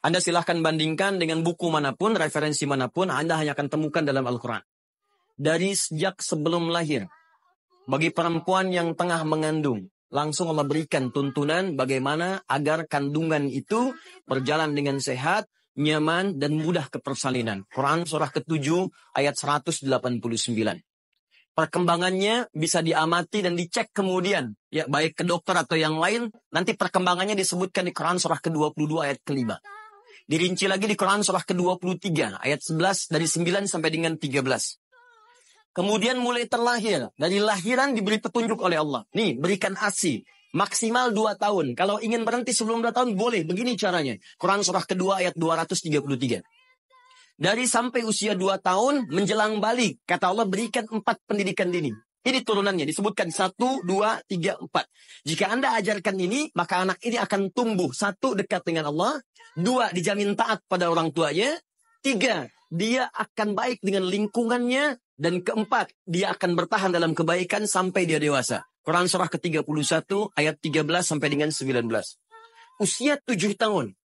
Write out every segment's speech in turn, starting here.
Anda silahkan bandingkan dengan buku manapun, referensi manapun, Anda hanya akan temukan dalam Al-Quran. Dari sejak sebelum lahir, bagi perempuan yang tengah mengandung, langsung Allah berikan tuntunan bagaimana agar kandungan itu berjalan dengan sehat, nyaman, dan mudah ke persalinan. Quran surah ke-7 ayat 189. Perkembangannya bisa diamati dan dicek kemudian, ya baik ke dokter atau yang lain. Nanti perkembangannya disebutkan di Quran surah ke-22 ayat ke-5. Dirinci lagi di Quran surah ke-23 ayat 11 dari 9 sampai dengan 13. Kemudian mulai terlahir, dari lahiran diberi petunjuk oleh Allah. Nih, berikan ASI maksimal 2 tahun. Kalau ingin berhenti sebelum 2 tahun boleh, begini caranya. Quran surah kedua ayat 233. Dari sampai usia 2 tahun menjelang balik, kata Allah berikan 4 pendidikan dini. Ini turunannya, disebutkan 1, 2, 3, 4. Jika Anda ajarkan ini, maka anak ini akan tumbuh. 1, dekat dengan Allah. 2, dijamin taat pada orang tuanya. 3, dia akan baik dengan lingkungannya. Dan 4, dia akan bertahan dalam kebaikan sampai dia dewasa. Quran surah ke-31 ayat 13 sampai dengan 19. Usia 7 tahun.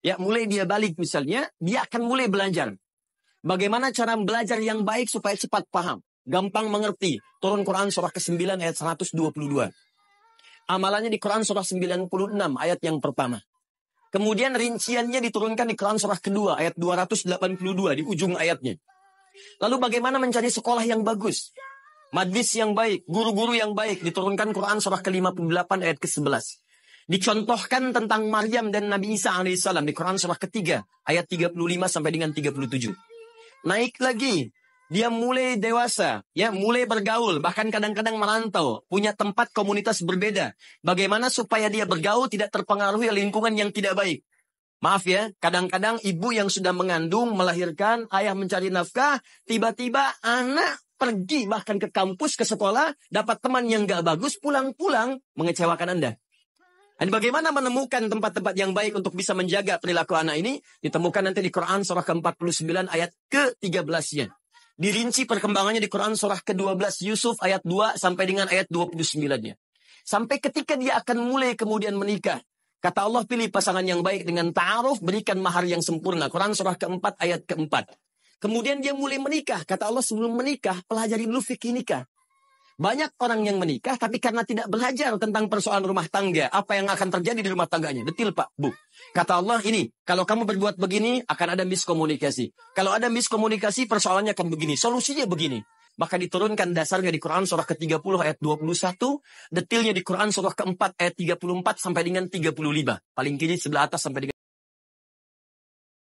Ya, mulai dia balik misalnya, dia akan mulai belajar. Bagaimana cara belajar yang baik supaya cepat paham, gampang mengerti. Turun Quran surah ke-9 ayat 122. Amalannya di Quran surah 96 ayat yang pertama. Kemudian rinciannya diturunkan di Quran surah kedua ayat 282 di ujung ayatnya. Lalu bagaimana mencari sekolah yang bagus, majlis yang baik, guru-guru yang baik, diturunkan Quran surah ke-58 ayat ke-11. Dicontohkan tentang Maryam dan Nabi Isa alaihissalam di Quran surah ketiga ayat 35 sampai dengan 37. Naik lagi, dia mulai dewasa, ya mulai bergaul, bahkan kadang-kadang merantau, punya tempat komunitas berbeda. Bagaimana supaya dia bergaul tidak terpengaruhi lingkungan yang tidak baik. Maaf ya, kadang-kadang ibu yang sudah mengandung, melahirkan, ayah mencari nafkah, tiba-tiba anak pergi bahkan ke kampus, ke sekolah, dapat teman yang gak bagus, pulang-pulang mengecewakan Anda. Dan bagaimana menemukan tempat-tempat yang baik untuk bisa menjaga perilaku anak ini? Ditemukan nanti di Quran surah ke-49 ayat ke-13-nya. Dirinci perkembangannya di Quran surah ke-12 Yusuf ayat 2 sampai dengan ayat 29-nya. Sampai ketika dia akan mulai kemudian menikah. Kata Allah, pilih pasangan yang baik dengan ta'aruf, berikan mahar yang sempurna. Quran surah ke-4 ayat ke-4. Kemudian dia mulai menikah. Kata Allah, sebelum menikah, pelajari dulu fikih nikah. Banyak orang yang menikah, tapi karena tidak belajar tentang persoalan rumah tangga, apa yang akan terjadi di rumah tangganya. Detil Pak, Bu. Kata Allah ini, kalau kamu berbuat begini, akan ada miskomunikasi. Kalau ada miskomunikasi, persoalannya akan begini. Solusinya begini. Maka diturunkan dasarnya di Quran surah ke-30 ayat 21, detilnya di Quran surah ke-4 ayat 34 sampai dengan 35. Paling kiri sebelah atas sampai dengan